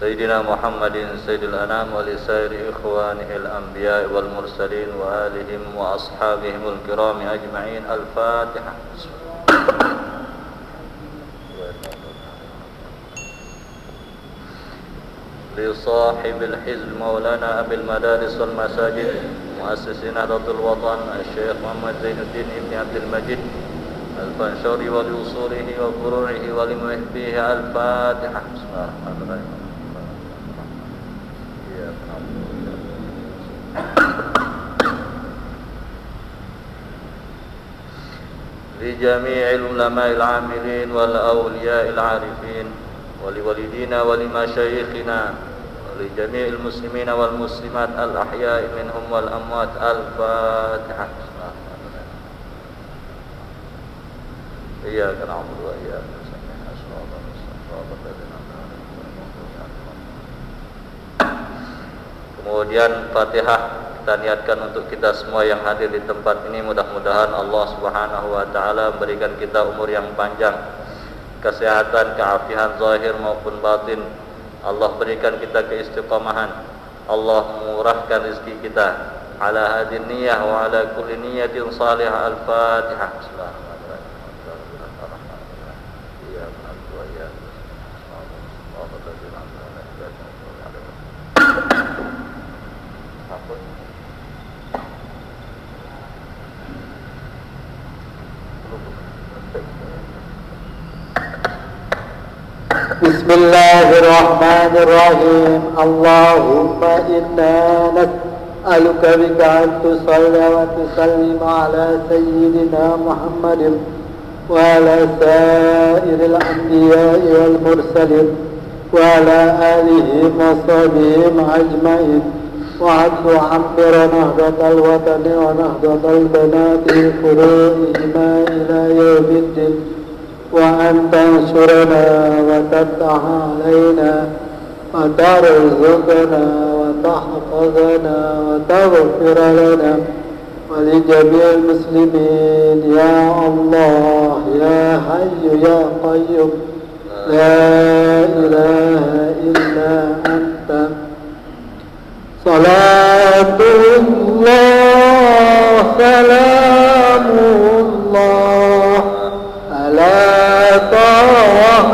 سيدنا محمد سيد الأنام ولسائر إخوانه الأنبياء والمرسلين وآلهم وأصحابهم الكرام أجمعين. الفاتحة. لصاحب الحزب مولانا أبي المدارس والمساجد مؤسس نهضة الوطن الشيخ محمد زين الدين ابن عبد المجيد الفنشوري ولأصوله وفروعه ولمحبيه. الفاتحة. بسم الله الرحمن الرحيم. لجميع العلماء العاملين والأولياء العارفين ولوالدينا ولمشايخنا ولجميع المسلمين والمسلمات الأحياء منهم والأموات. الفاتحة. إياك نعبد وإياك نستعين صراط الذين أنعمت عليهم. Kemudian Fatihah kita niatkan untuk kita semua yang hadir di tempat ini. Mudah-mudahan Allah Subhanahu wa taala memberikan kita umur yang panjang, kesehatan, keafian zahir maupun batin. Allah berikan kita keistiqamahan. Allah murahkan rezeki kita. Ala hadin niyyah wa ala kulli niyyatin salihah. Al-Fatihah. بسم الله الرحمن الرحيم. اللهم إنا نسألك بك أن تصلي وتسلم على سيدنا محمد وعلى سائر الأنبياء والمرسلين وعلى آله وصحبه أجمعين، وأن تعمر نهضة الوطن ونهضة البنات فروعهما إلى يوم الدين، وأن تنصرنا وتفتح علينا وترزقنا وتحفظنا وتغفر لنا ولجميع المسلمين يا الله يا حي يا قيوم لا إله إلا أنت. صلاة الله سلام الله على طه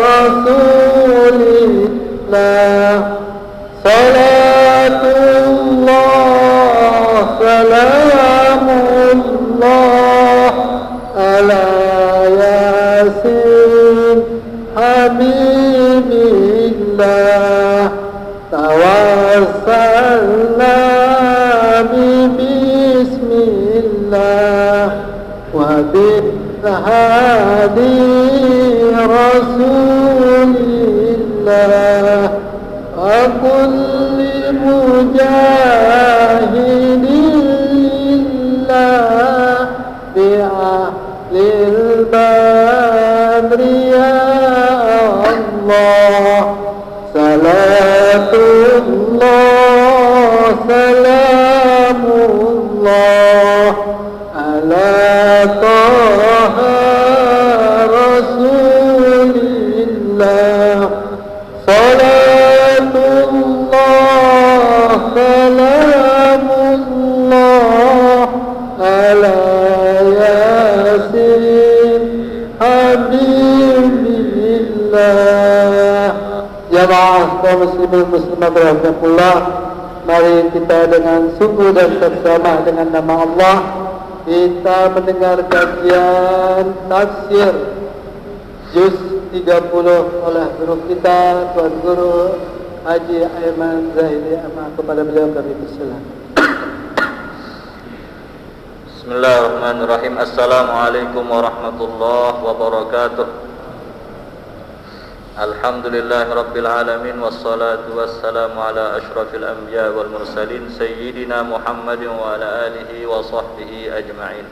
رسول الله. صلاة الله سلام الله على ياسين حبيب الله. توسلنا بسم الله وبالهادي رسول الله وكل مجاهد لله بأهل البدر يا الله. صلاة الله سلام الله على طه رسول الله. صلاة الله سلام الله على ياسين حبيب الله. Jamaah kaum muslimin muslimat rahimakumullah, mari kita dengan sungguh dan bersama dengan nama Allah kita mendengar kajian tafsir juz 30 oleh guru kita Tuan Guru Haji Aiman Zahidi Amal. Kepada beliau kami persilakan. Bismillahirrahmanirrahim. Assalamualaikum warahmatullahi wabarakatuh. Alhamdulillah Rabbil Alamin. Wassalatu wassalamu ala ashrafil anbiya wal mursalin Sayyidina Muhammadin wa ala alihi wa sahbihi ajma'in.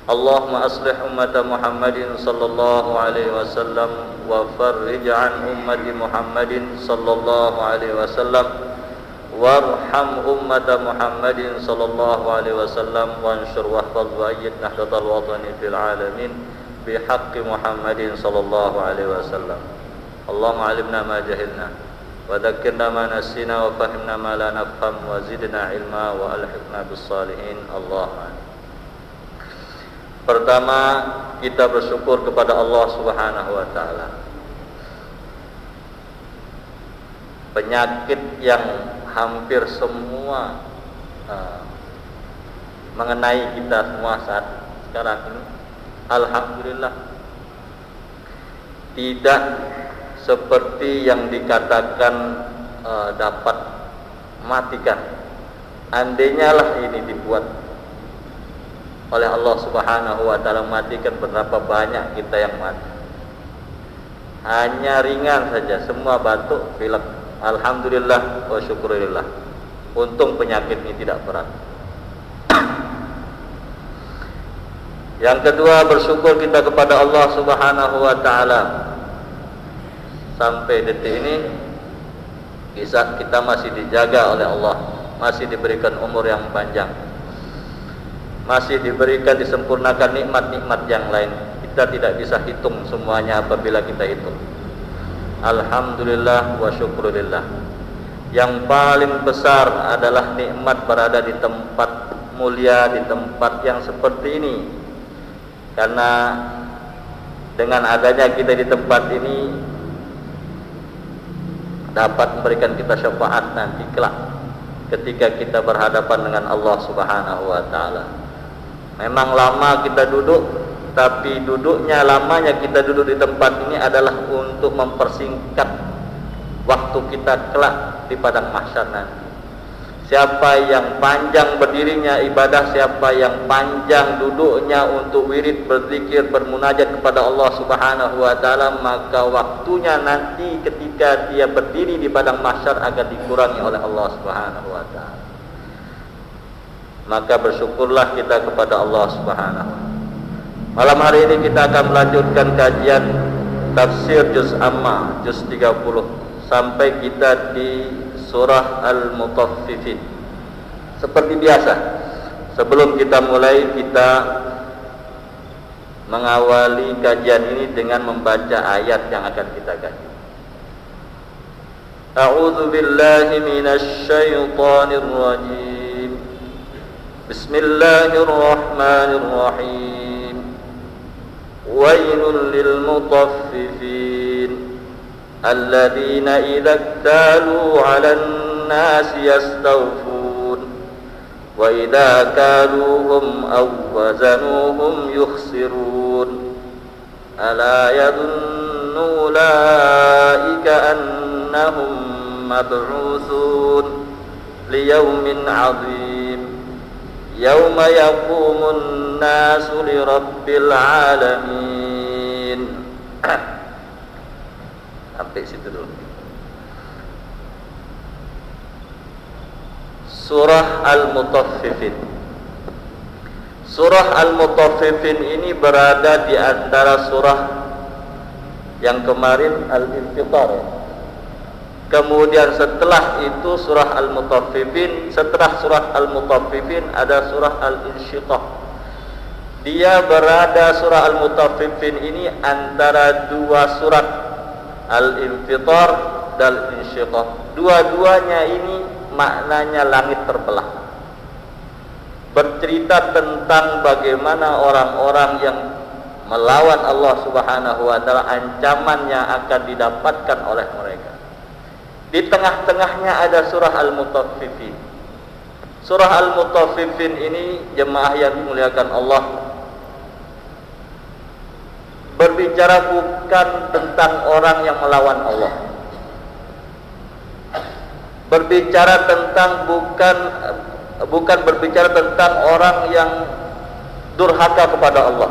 Allahumma aslih ummata Muhammadin sallallahu alaihi wasallam wa farrij an ummati Muhammadin sallallahu alaihi wasallam warham ummata Muhammadin sallallahu alaihi wasallam wanshur wahfaz wa ayyid nahdatal watani fil alamin bihaqqi Muhammadin sallallahu alaihi wasallam. Allahumma alimna ma jahilna wa dzakkirna ma nasina wa fahimna ma la nafham wa zidna ilma wa alhiqna bis salihin. Allahumma. Pertama, kita bersyukur kepada Allah Subhanahu wa taala. Penyakit yang hampir semua mengenai kita semua saat sekarang ini, alhamdulillah tidak seperti yang dikatakan dapat mematikan. Andainya lah ini dibuat oleh Allah Subhanahu wa taala mematikan, berapa banyak kita yang mati. Hanya ringan saja, semua batuk, pilek. Alhamdulillah wa syukurillah. Untung penyakit ini tidak berat. Yang kedua, bersyukur kita kepada Allah Subhanahu wa taala. Sampai detik ini kita masih dijaga oleh Allah, masih diberikan umur yang panjang, masih diberikan, disempurnakan nikmat-nikmat yang lain. Kita tidak bisa hitung semuanya apabila kita hitung. Alhamdulillah wa syukurillah. Yang paling besar adalah nikmat berada di tempat mulia, di tempat yang seperti ini. Karena dengan adanya kita di tempat ini dapat memberikan kita syafaat nanti kelak ketika kita berhadapan dengan Allah Subhanahu wa taala. Memang lama kita duduk, tapi lamanya kita duduk di tempat ini adalah untuk mempersingkat waktu kita kelak di padang mahsyar nanti. Siapa yang panjang berdirinya ibadah, siapa yang panjang duduknya untuk wirid, berzikir, bermunajat kepada Allah Subhanahu wa taala, maka waktunya nanti ketika dia berdiri di padang mahsyar akan dikurangi oleh Allah Subhanahu wa taala. Maka bersyukurlah kita kepada Allah Subhanahu wa taala. Malam hari ini kita akan melanjutkan kajian tafsir juz amma, juz 30, sampai kita di surah Al-Mutaffifin. Seperti biasa, sebelum kita mulai, kita mengawali kajian ini dengan membaca ayat yang akan kita kaji. A'udzu billahi minasy syaithanir rajim. Bismillahirrahmanirrahim. Wailul lil mutaffifin alladzina idza iktalu 'alan nasi yastawfun wa idza kaluhum aw wazanuhum yukhsirun ala yadhunnu ulaika annahum mab'utsun liyaumin 'adzim yauma yaqumun nasu lirabbil alamin. Sampai situ dulu. Surah Al-Mutaffifin. Surah Al-Mutaffifin ini berada di antara surah yang kemarin Al-Infitar. Kemudian setelah itu surah Al-Mutaffifin, setelah surah Al-Mutaffifin ada surah Al-Insyiqaq. Dia berada, surah Al-Mutaffifin ini antara dua surat Al-Infitar dan Al-Insyiqaq. Dua-duanya ini maknanya langit terbelah. Bercerita tentang bagaimana orang-orang yang melawan Allah Subhanahu wa taala, ancaman yang akan didapatkan oleh mereka. Di tengah-tengahnya ada surah Al-Mutaffifin. Surah Al-Mutaffifin ini, jemaah yang dimuliakan Allah, berbicara bukan tentang orang yang melawan Allah. Berbicara tentang bukan berbicara tentang orang yang durhaka kepada Allah.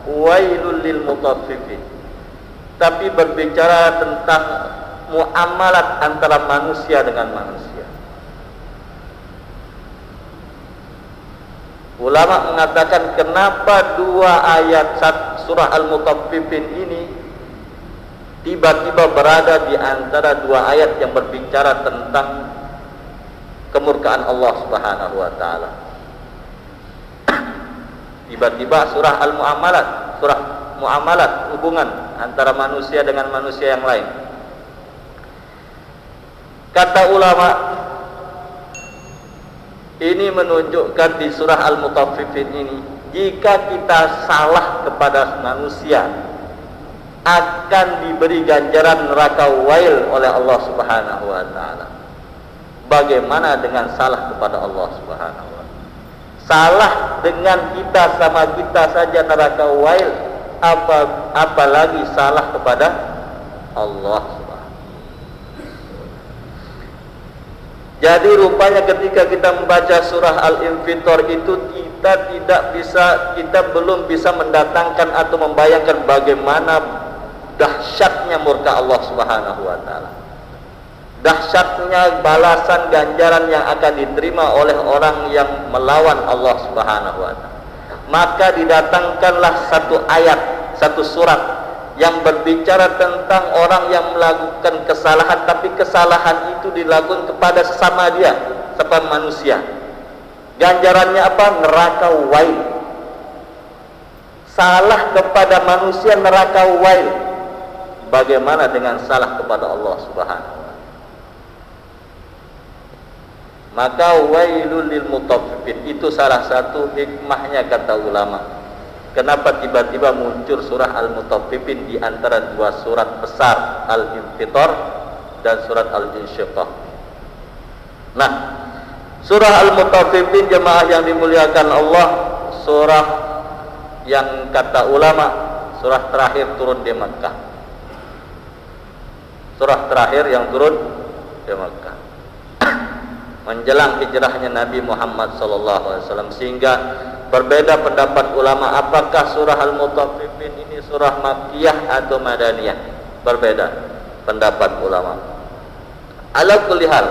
Wailul lil mutaffifin. Tapi berbicara tentang muamalat antara manusia dengan manusia. Ulama mengatakan kenapa dua ayat surah Al-Mutaffifin ini tiba-tiba berada di antara dua ayat yang berbicara tentang kemurkaan Allah Subhanahu wa taala. Tiba-tiba surah Al-Muamalat, surah muamalat, hubungan antara manusia dengan manusia yang lain. Kata ulama, ini menunjukkan di surah Al-Mutaffifin ini, jika kita salah kepada manusia akan diberi ganjaran neraka wail oleh Allah Subhanahu wa taala. Bagaimana dengan salah kepada Allah Subhanahu wa taala? Salah dengan kita sama kita saja neraka wail, apalagi salah kepada Allah Subhanahu. Jadi rupanya ketika kita membaca surah Al-Infitor itu kita belum bisa mendatangkan atau membayangkan bagaimana dahsyatnya murka Allah Subhanahu wa taala. Dahsyatnya balasan ganjaran yang akan diterima oleh orang yang melawan Allah Subhanahu wa taala. Maka didatangkanlah satu ayat, satu surat yang berbicara tentang orang yang melakukan kesalahan, tapi kesalahan itu dilakukan kepada sesama dia, sesama manusia. Ganjarannya apa? Neraka wail. Salah kepada manusia neraka wail. Bagaimana dengan salah kepada Allah Subhanahu wa taala? Maka wailul lil mutaffifin, itu salah satu hikmahnya kata ulama. Kenapa tiba-tiba muncul surah Al-Mutaffifin di antara dua surat besar, Al-Infitor dan surat Al-Insyiqaq. Nah, surah Al-Mutaffifin jemaah yang dimuliakan Allah, surah yang kata ulama surah terakhir turun di Makkah. Surah terakhir yang turun di Makkah menjelang hijrahnya Nabi Muhammad SAW, sehingga berbeda pendapat ulama apakah surah Al-Mutaffifin ini surah Makkiyah atau Madaniyah. Berbeda pendapat ulama. Ala kulli hal,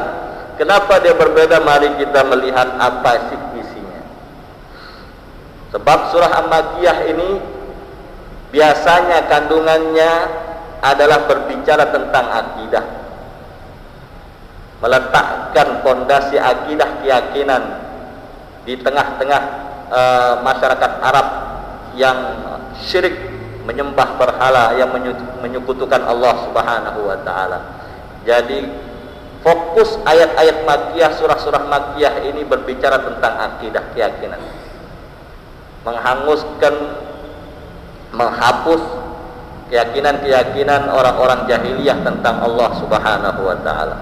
kenapa dia berbeda? Mari kita melihat apa isinya. Sebab surah Al-Makkiyah ini biasanya kandungannya adalah berbicara tentang akidah, meletakkan fondasi akidah keyakinan di tengah-tengah masyarakat Arab yang syirik, menyembah berhala, yang menyekutukan Allah Subhanahu wa taala. Jadi fokus ayat-ayat Makkiyah, surah-surah Makkiyah ini berbicara tentang akidah keyakinan, menghapus keyakinan-keyakinan orang-orang jahiliyah tentang Allah Subhanahu wa taala.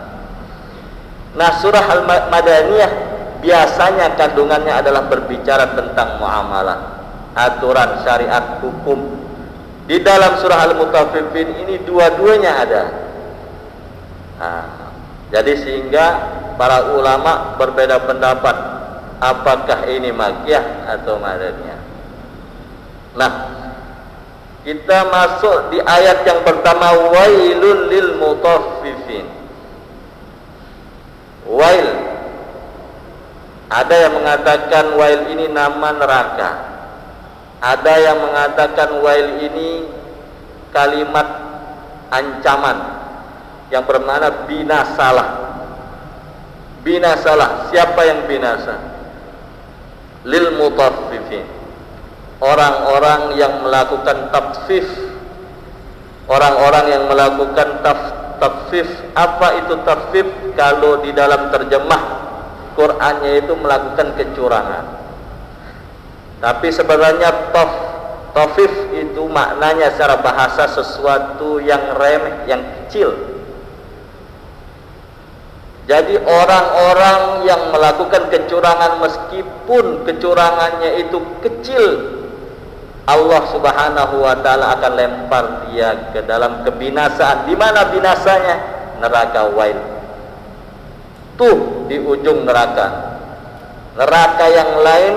Nah, surah Al-Madaniyah biasanya kandungannya adalah berbicara tentang muamalah, aturan syariat hukum. Di dalam surah Al-Mutaffifin ini dua-duanya ada. Nah, jadi sehingga para ulama berbeda pendapat apakah ini Makkiyah atau Madaniyah. Nah, kita masuk di ayat yang pertama, wailul lil mutaffifin. Wail, ada yang mengatakan wail ini nama neraka, ada yang mengatakan wail ini kalimat ancaman yang bermakna binasalah. Binasalah, siapa yang binasa? Lil mutaffifin, orang-orang yang melakukan tatfif, orang-orang yang melakukan tatfif. Apa itu tatfif? Kalau di dalam terjemah Qur'annya itu melakukan kecurangan, tapi sebenarnya tatfif itu maknanya secara bahasa sesuatu yang remeh, yang kecil. Jadi orang-orang yang melakukan kecurangan, meskipun kecurangannya itu kecil, Allah Subhanahu wa taala akan lempar dia ke dalam kebinasaan. Di mana binasanya? Neraka wail. Tuh di ujung neraka. Neraka yang lain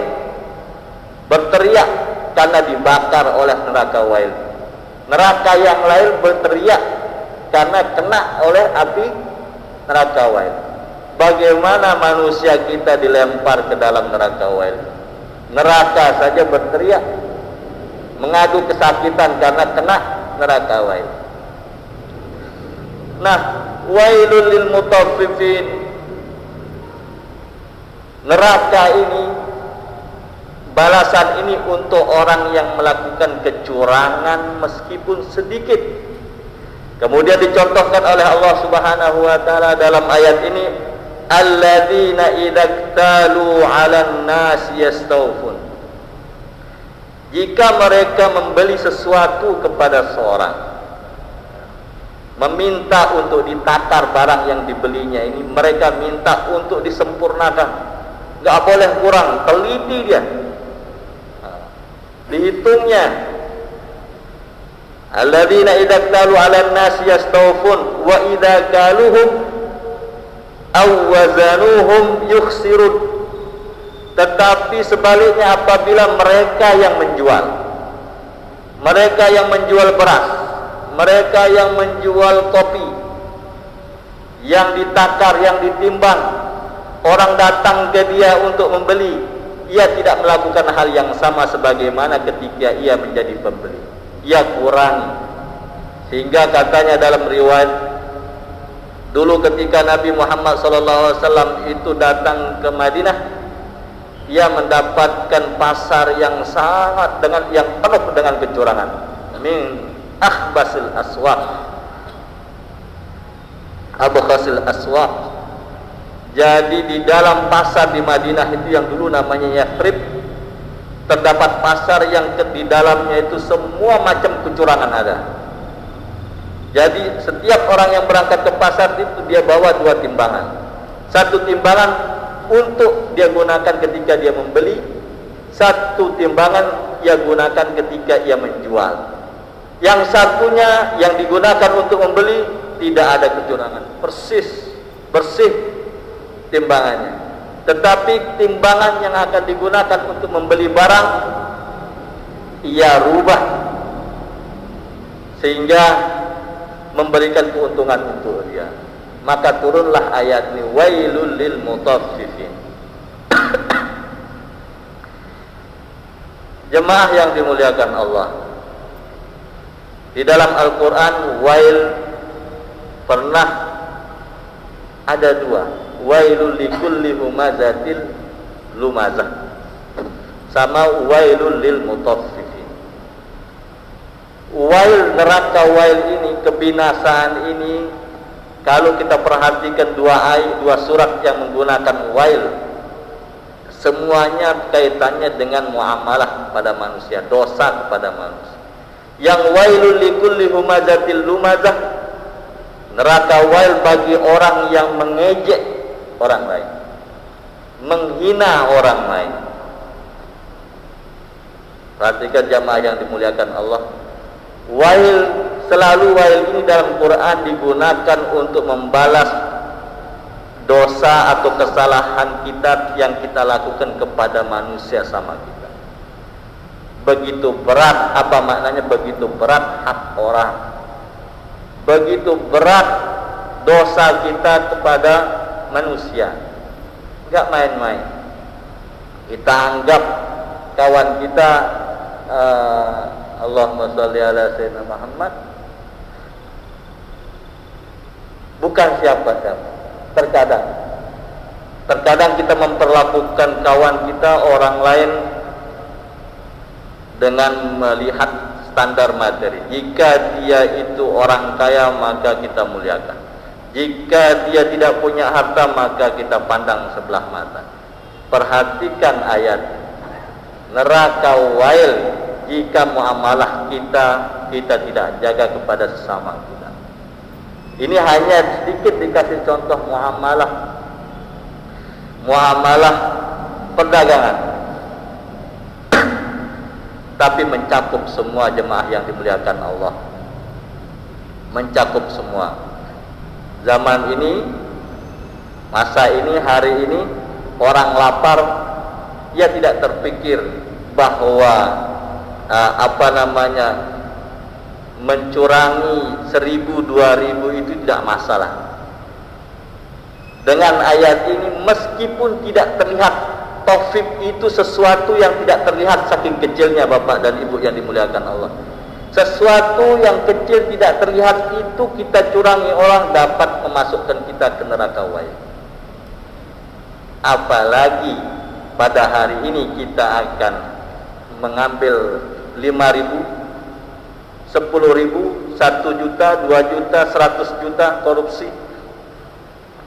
berteriak karena dibakar oleh neraka wail. Neraka yang lain berteriak karena kena oleh api neraka wail. Bagaimana manusia kita dilempar ke dalam neraka wail? Neraka saja berteriak, mengadu kesakitan karena kena neraka wail. Nah, wailul lil mutaffifin, neraka ini, balasan ini untuk orang yang melakukan kecurangan meskipun sedikit. Kemudian dicontohkan oleh Allah Subhanahu wa taala dalam ayat ini, alladzina idzaktaalu 'alan nasi yastawfun. Jika mereka membeli sesuatu kepada seorang, meminta untuk ditakar barang yang dibelinya ini, mereka minta untuk disempurnakan, enggak boleh kurang, teliti dia, dihitungnya. Alladzina idzaktaalu 'alan nasi yastawfun wa idza kaluhum aw wazanuhum yukhsirun. Tetapi sebaliknya, apabila mereka yang menjual, mereka yang menjual beras, mereka yang menjual kopi, yang ditakar, yang ditimbang, orang datang ke dia untuk membeli, ia tidak melakukan hal yang sama sebagaimana ketika ia menjadi pembeli. Ia kurangi. Sehingga katanya dalam riwayat, dulu ketika Nabi Muhammad SAW itu datang ke Madinah, ia mendapatkan pasar yang sangat yang penuh dengan kecurangan, min akhbasil aswaq, abkhasil aswaq. Jadi di dalam pasar di Madinah itu yang dulu namanya Yathrib, terdapat pasar yang di dalamnya itu semua macam kecurangan ada. Jadi setiap orang yang berangkat ke pasar itu dia bawa 2 timbangan. Satu timbangan untuk dia gunakan ketika dia membeli, satu timbangan dia gunakan ketika ia menjual. Yang satunya yang digunakan untuk membeli tidak ada kecurangan, persis bersih timbangannya. Tetapi timbangan yang akan digunakan untuk membeli barang ia rubah sehingga memberikan keuntungan untuk dia. Maka turunlah ayat ini, wailul lil mutaffifin. Jemaah yang dimuliakan Allah, di dalam Al-Quran wail pernah ada 2, wailul likulli humazatil lumazah, sama wailul lil mutaffifin. Wail, neraka wail ini, kebinasaan ini, kalau kita perhatikan 2 surat yang menggunakan wail, semuanya kaitannya dengan muamalah pada manusia, dosa kepada manusia. Yang wailul likulli humazatil lumazah, neraka wail bagi orang yang mengejek orang lain, menghina orang lain. Perhatikan jamaah yang dimuliakan Allah, wail, selalu wail ini dalam Quran digunakan untuk membalas dosa atau kesalahan kita yang kita lakukan kepada manusia sama kita. Begitu berat, apa maknanya begitu berat hak orang, begitu berat dosa kita kepada manusia, enggak main-main. Kita anggap kawan kita, Allahumma sholli ala sayyidina Muhammad, bukan siapa-siapa. Terkadang kita memperlakukan kawan kita, orang lain, dengan melihat standar materi. Jika dia itu orang kaya, maka kita muliakan. Jika dia tidak punya harta, maka kita pandang sebelah mata. Perhatikan ayat, neraka wail jika muamalah kita tidak jaga kepada sesama kita. Ini hanya sedikit dikasih contoh muamalah perdagangan, tapi mencakup semua jemaah yang dimuliakan Allah, mencakup semua. Zaman ini, masa ini, hari ini, orang lapar, ia tidak terpikir bahwa mencurangi 1000, 2000 itu tidak masalah. Dengan ayat ini, meskipun tidak terlihat, taufik itu sesuatu yang tidak terlihat saking kecilnya Bapak dan Ibu yang dimuliakan Allah. Sesuatu yang kecil tidak terlihat itu kita curangi orang dapat memasukkan kita ke neraka wail. Apalagi pada hari ini kita akan mengambil 5.000, 10.000, 1 juta, 2 juta, 100 juta korupsi.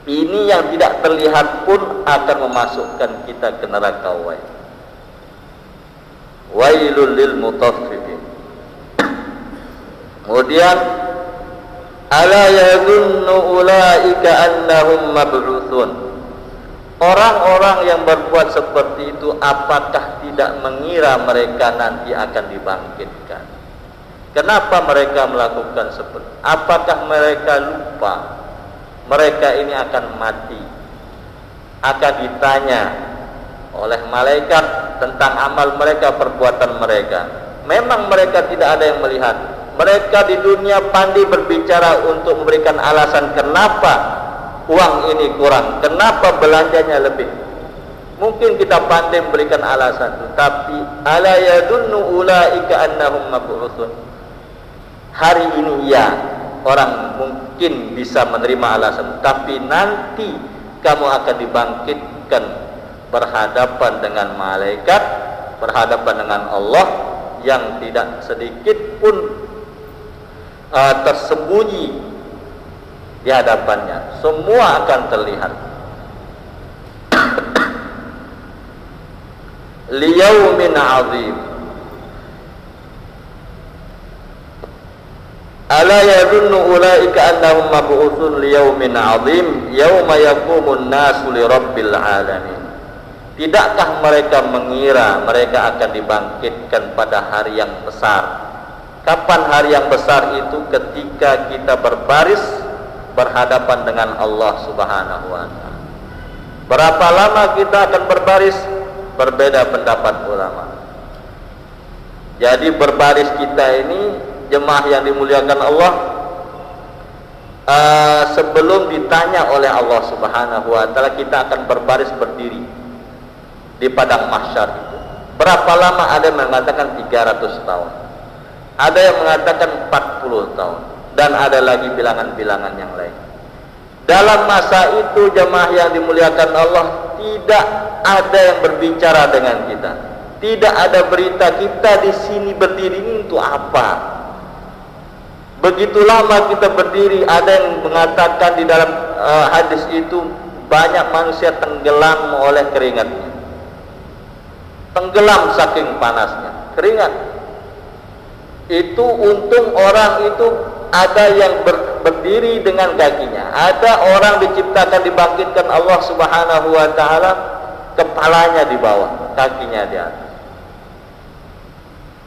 Ini yang tidak terlihat pun akan memasukkan kita ke neraka wailul lil mutaffifin. Kemudian ala yadhunnu ulaika annahum mab'utsun. Orang-orang yang berbuat seperti itu apakah tidak mengira mereka nanti akan dibangkitkan? Kenapa mereka melakukan seperti itu? Apakah mereka lupa mereka ini akan mati, akan ditanya oleh malaikat tentang amal mereka, perbuatan mereka? Memang mereka tidak ada yang melihat. Mereka di dunia pandai berbicara untuk memberikan alasan kenapa uang ini kurang, kenapa belanjanya lebih. Mungkin kita pandai memberikan alasan, tapi ala yadunnu ulaika annahum mab'utsun. Hari ini ya, orang mungkin bisa menerima alasan, tapi nanti kamu akan dibangkitkan berhadapan dengan malaikat, berhadapan dengan Allah yang tidak sedikit pun tersembunyi di hadapannya. Semua akan terlihat. Liyaumin azim. Ala yadunnu ulaika annahum mab'utsun liyaumin azim yauma yaqumun nasu lirabbil alamin. Tidakkah mereka mengira mereka akan dibangkitkan pada hari yang besar? Kapan hari yang besar itu? Ketika kita berbaris berhadapan dengan Allah Subhanahu wa ta'ala. Berapa lama kita akan berbaris? Berbeda pendapat ulama. Jadi berbaris kita ini, jemaah yang dimuliakan Allah, sebelum ditanya oleh Allah Subhanahu wa ta'ala, kita akan berbaris berdiri di padang mahsyar itu. Berapa lama? Ada yang mengatakan 300 tahun, ada yang mengatakan 40 tahun, dan ada lagi bilangan-bilangan yang lain. Dalam masa itu, jemaah yang dimuliakan Allah, tidak ada yang berbicara dengan kita. Tidak ada berita kita di sini berdiri ini untuk apa. Begitu lama kita berdiri. Ada yang mengatakan di dalam hadis itu, banyak manusia tenggelam oleh keringatnya. Tenggelam saking panasnya keringat. Itu untung orang itu ada yang berdiri dengan kakinya. Ada orang diciptakan, dibangkitkan Allah Subhanahu wa ta'ala, kepalanya di bawah, kakinya di atas.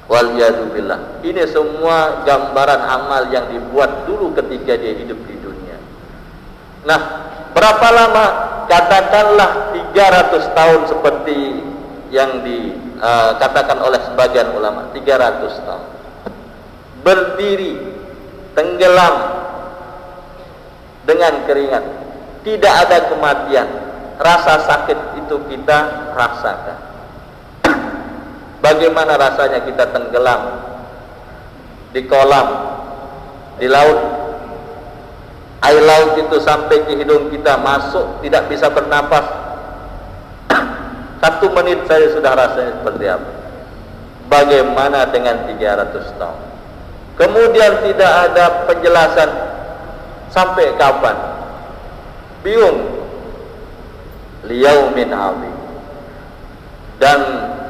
Waliyadzubillah. Ini semua gambaran amal yang dibuat dulu ketika dia hidup di dunia. Nah, berapa lama? Katakanlah 300 tahun seperti yang dikatakan oleh sebagian ulama, 300 tahun. Berdiri, tenggelam dengan keringat, tidak ada kematian. Rasa sakit itu kita rasakan. Bagaimana rasanya kita tenggelam di kolam, di laut. Air laut itu sampai ke hidung kita, masuk, tidak bisa bernapas. 1 menit saja sudah rasanya seperti apa. Bagaimana dengan 300 tahun? Kemudian tidak ada penjelasan sampai kapan. Bingung. Liyaumin azim. Dan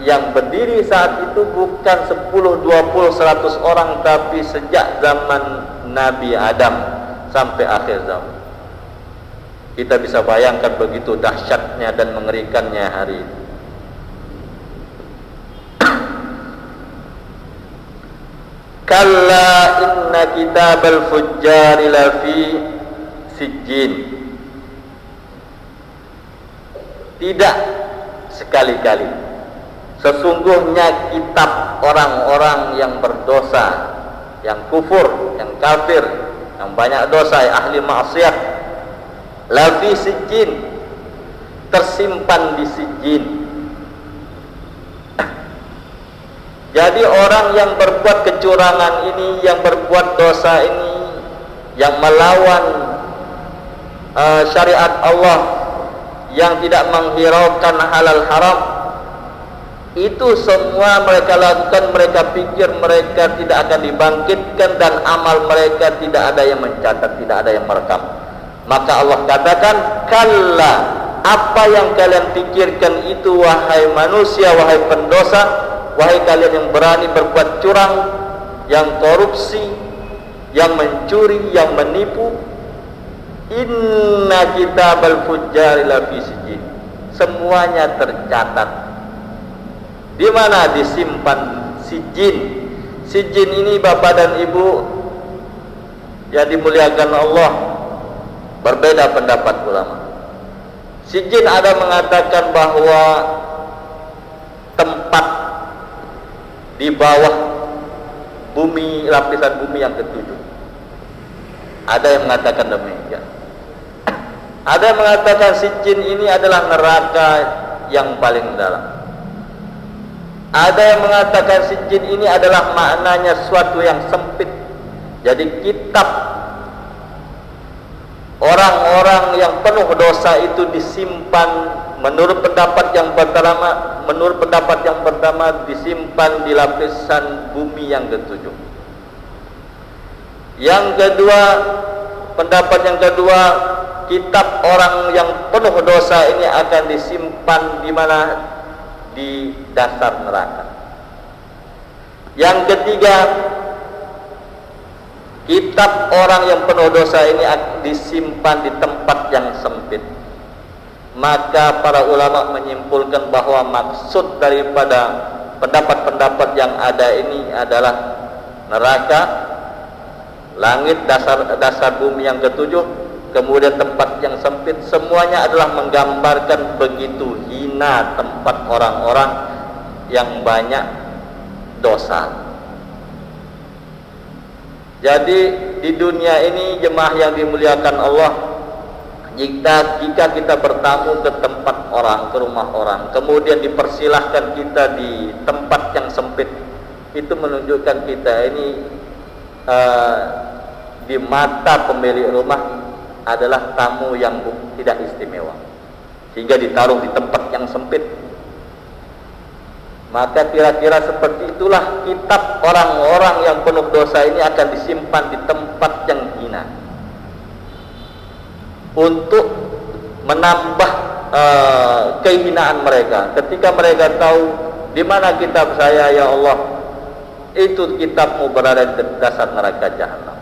yang berdiri saat itu bukan 10, 20, 100 orang, tapi sejak zaman Nabi Adam sampai akhir zaman. Kita bisa bayangkan begitu dahsyatnya dan mengerikannya hari itu. Kalla inna kitabal fujjari lafi sijjin. Tidak, sekali-kali. Sesungguhnya kitab orang-orang yang berdosa, yang kufur, yang kafir, yang banyak dosa, ahli maksiat, lafi sijjin, tersimpan di sijjin. Jadi orang yang berbuat kecurangan ini, yang berbuat dosa ini, yang melawan syariat Allah, yang tidak menghiraukan halal haram, Itu semua mereka lakukan, mereka pikir mereka tidak akan dibangkitkan, dan amal mereka tidak ada yang mencatat, tidak ada yang merekam. Maka Allah katakan, kalla, apa yang kalian pikirkan itu wahai manusia, wahai pendosa, wahai kalian yang berani berbuat curang, yang korupsi, yang mencuri, yang menipu, inna kitabal fujjari lafi sijjin, semuanya tercatat. Di mana disimpan sijjin? Sijjin ini Bapak dan Ibu yang dimuliakan Allah, berbeda pendapat ulama. Sijjin ada mengatakan bahwa tempat di bawah bumi, lapisan bumi yang ketujuh. Ada yang mengatakan demikian. Ada yang mengatakan sijjin ini adalah neraka yang paling dalam. Ada yang mengatakan sijjin ini adalah maknanya suatu yang sempit. Jadi kitab orang-orang yang penuh dosa itu disimpan, menurut pendapat yang pertama disimpan di lapisan bumi yang ketujuh. Yang kedua, pendapat yang kedua, kitab orang yang penuh dosa ini akan disimpan di mana? Di dasar neraka. Yang ketiga, kitab orang yang penuh dosa ini disimpan di tempat yang sempit. Maka para ulama menyimpulkan bahwa maksud daripada pendapat-pendapat yang ada ini adalah neraka, langit, dasar bumi yang ketujuh, kemudian tempat yang sempit. Semuanya adalah menggambarkan begitu hina tempat orang-orang yang banyak dosa. Jadi di dunia ini jemaah yang dimuliakan Allah, jika kita bertamu ke tempat orang, ke rumah orang, kemudian dipersilahkan kita di tempat yang sempit, itu menunjukkan kita ini di mata pemilik rumah adalah tamu yang tidak istimewa, sehingga ditaruh di tempat yang sempit. Maka kira-kira seperti itulah kitab orang-orang yang penuh dosa ini akan disimpan di tempat yang hina, untuk menambah kehinaan mereka. Ketika mereka tahu di mana kitab saya ya Allah, itu kitabmu berada di dasar neraka jahanam.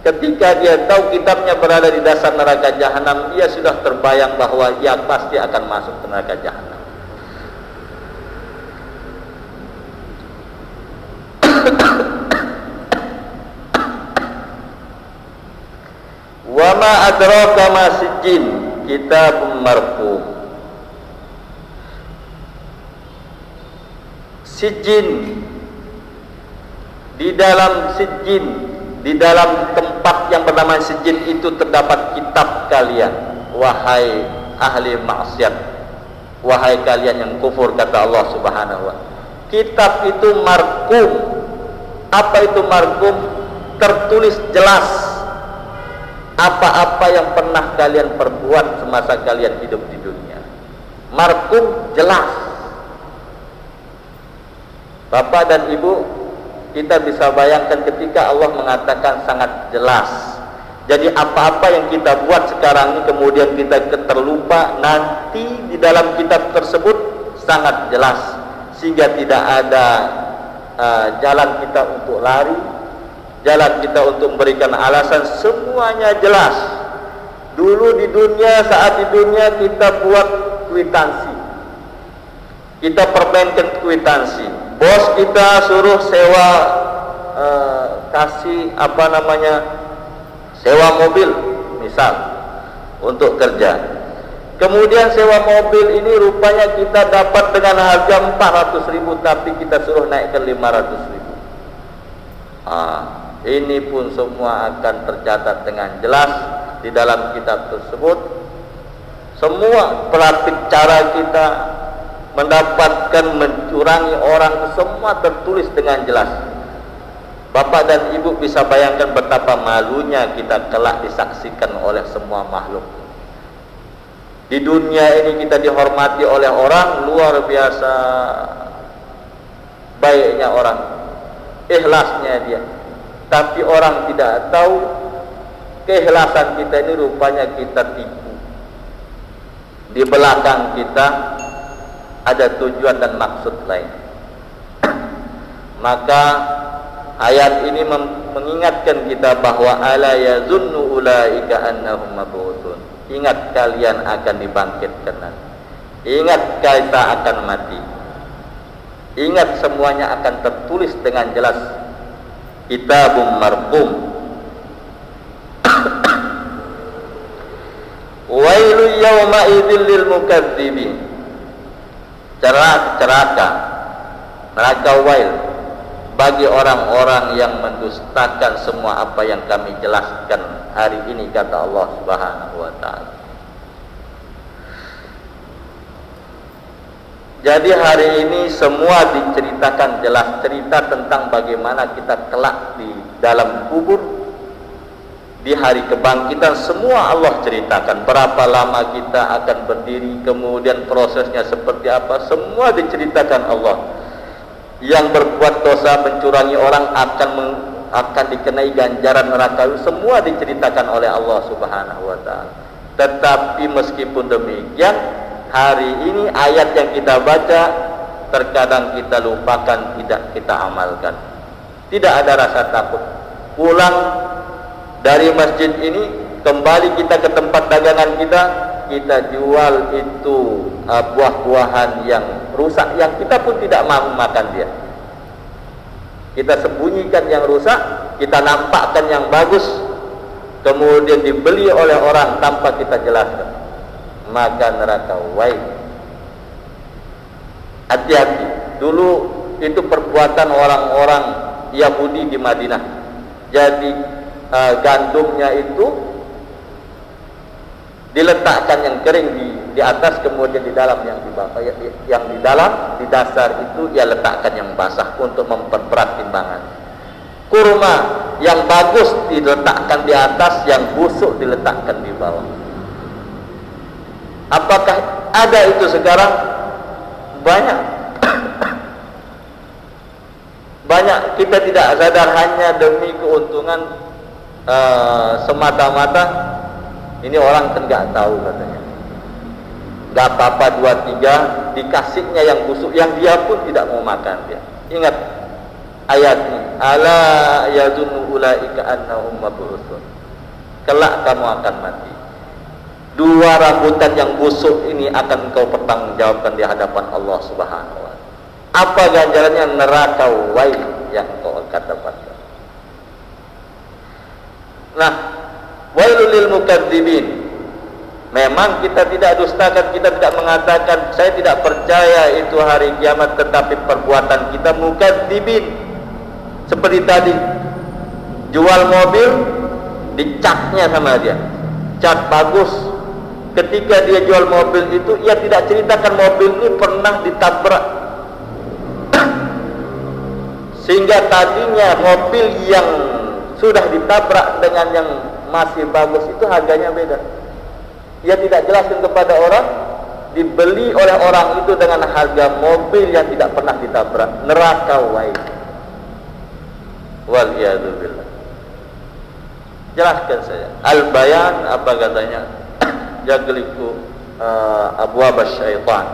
Ketika dia tahu kitabnya berada di dasar neraka jahanam, dia sudah terbayang bahwa ia pasti akan masuk ke neraka jahanam. Wa ma adraka ma sijjin, kitabun marqum. Sijjin, di dalam sijjin, di dalam tempat yang bernama sijjin itu terdapat kitab kalian, wahai ahli maksiat, wahai kalian yang kufur, kata Allah Subhanahu wa ta'ala. Kitab itu marqum. Apa itu marqum? Tertulis jelas apa-apa yang pernah kalian perbuat semasa kalian hidup di dunia. Marqum jelas. Bapak dan Ibu, kita bisa bayangkan ketika Allah mengatakan sangat jelas. Jadi apa-apa yang kita buat sekarang ini kemudian kita terlupa, nanti di dalam kitab tersebut sangat jelas, sehingga tidak ada jalan kita untuk lari, jalan kita untuk memberikan alasan. Semuanya jelas. Dulu di dunia, saat di dunia kita buat kwitansi, kita permainkan kwitansi. Bos kita suruh sewa, kasih sewa mobil misal untuk kerja. Kemudian sewa mobil ini rupanya kita dapat dengan harga 400.000, tapi kita suruh naikkan 500.000. Ini pun semua akan tercatat dengan jelas di dalam kitab tersebut. Semua praktik cara kita mendapatkan, mencurangi orang, semua tertulis dengan jelas. Bapak dan Ibu bisa bayangkan betapa malunya kita kelak disaksikan oleh semua makhluk. Di dunia ini kita dihormati oleh orang luar biasa baiknya orang, ikhlasnya dia. Tapi orang tidak tahu keikhlasan kita ini rupanya kita tipu. Di belakang kita ada tujuan dan maksud lain. Maka ayat ini mengingatkan kita bahwa ala yazunnu ulaika annahum mab'utsun. Ingat kalian akan dibangkitkan nanti. Ingat kita akan mati. Ingat semuanya akan tertulis dengan jelas. Kitabum marqum. Wailu yawma idzil lil mukadzibin. Neraka wail bagi orang-orang yang mendustakan semua apa yang kami jelaskan hari ini, kata Allah Subhanahu wa taala. Jadi hari ini semua diceritakan jelas, cerita tentang bagaimana kita kelak di dalam kubur, di hari kebangkitan, semua Allah ceritakan. Berapa lama kita akan berdiri, kemudian prosesnya seperti apa, semua diceritakan Allah. Yang berbuat dosa, mencurangi orang akan dikenai ganjaran neraka, semua diceritakan oleh Allah Subhanahu wa taala. Tetapi meskipun demikian, hari ini ayat yang kita baca terkadang kita lupakan, tidak kita amalkan. Tidak ada rasa takut. Pulang dari masjid ini, kembali kita ke tempat dagangan kita jual itu buah-buahan yang rusak, yang kita pun tidak mau makan dia. Kita sembunyikan yang rusak, kita nampakkan yang bagus, kemudian dibeli oleh orang tanpa kita jelaskan. Maka neraka wail. Hati-hati. Dulu itu perbuatan orang-orang Yahudi di Madinah. Jadi gandumnya itu diletakkan yang kering di atas, kemudian di dalam yang di bawah, yang di dalam, di dasar itu ia letakkan yang basah untuk memperberat timbangan. Kurma yang bagus diletakkan di atas, yang busuk diletakkan di bawah. Apakah ada itu sekarang? Banyak. Banyak. Kita tidak sadar, hanya demi keuntungan semata-mata. Ini orang kan nggak tahu katanya. Nggak apa-apa 2-3 dikasihnya yang busuk, yang dia pun tidak mau makan dia. Ingat ayat ini. Ala yazunnu ulaika annahum mab'utsun. Kelak kamu akan mati. 2 rambutan yang busuk ini akan kau pertanggungjawabkan di hadapan Allah Subhanahu wa taala. Apa ganjarannya? Neraka wail yang kau akan dapatkan. Nah, wailul lil mukadzibin. Memang kita tidak dustakan, kita tidak mengatakan saya tidak percaya itu hari kiamat, tetapi perbuatan kita mukadzibin. Seperti tadi, jual mobil, dicatnya sama dia, cat bagus. Ketika dia jual mobil itu, ia tidak ceritakan mobil ini pernah ditabrak, sehingga tadinya mobil yang sudah ditabrak dengan yang masih bagus itu harganya beda. Ia tidak jelaskan kepada orang, dibeli oleh orang itu dengan harga mobil yang tidak pernah ditabrak. Neraka wail. Wal iyadu billah. Jelaskan saya. Al-bayan apa katanya? Yagliku abwab syaitan.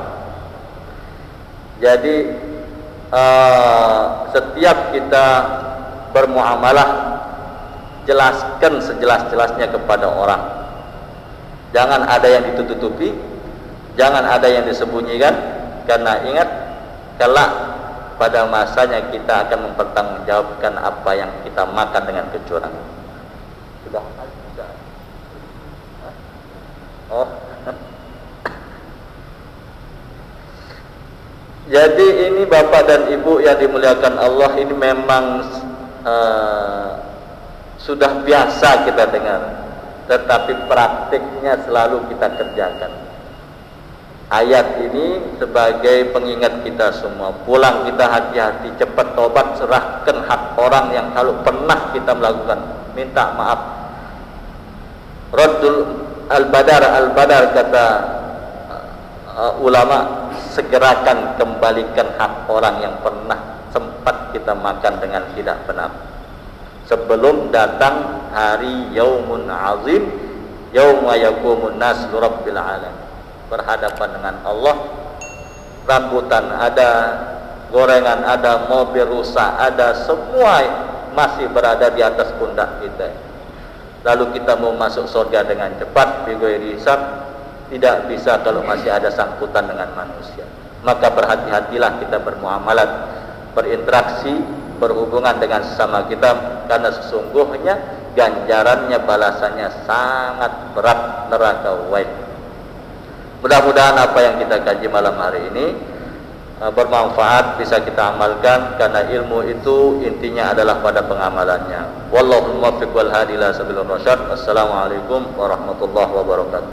Jadi setiap kita bermuamalah, jelaskan sejelas-jelasnya kepada orang. Jangan ada yang ditutupi, jangan ada yang disembunyikan, karena ingat kelak pada masanya kita akan mempertanggungjawabkan apa yang kita makan dengan kecurangan. Sudah. Oh. Jadi ini Bapak dan Ibu yang dimuliakan Allah, ini memang sudah biasa kita dengar, tetapi praktiknya selalu kita kerjakan. Ayat ini sebagai pengingat kita semua. Pulang kita hati-hati, cepat tobat, serahkan hak orang yang kalau pernah kita melakukan, minta maaf. Raddul al-badar kata ulama, segerakan kembalikan hak orang yang pernah sempat kita makan dengan tidak benar. Sebelum datang hari Yaumun Azim, yauma yaqumun nas li rabbil alamin. Berhadapan dengan Allah, rambutan ada, gorengan ada, mobil rusak ada, semua masih berada di atas pundak kita. Lalu kita mau masuk surga dengan cepat, bighairi hisab, tidak bisa kalau masih ada sangkutan dengan manusia. Maka berhati-hatilah kita bermuamalat, berinteraksi, berhubungan dengan sesama kita, karena sesungguhnya ganjarannya, balasannya sangat berat, neraka waid. Mudah-mudahan apa yang kita kaji malam hari ini bermanfaat, bisa kita amalkan, karena ilmu itu intinya adalah pada pengamalannya. Wallahul muwaffiq wal hadi ila sabilir rasyad. Assalamualaikum warahmatullahi wabarakatuh.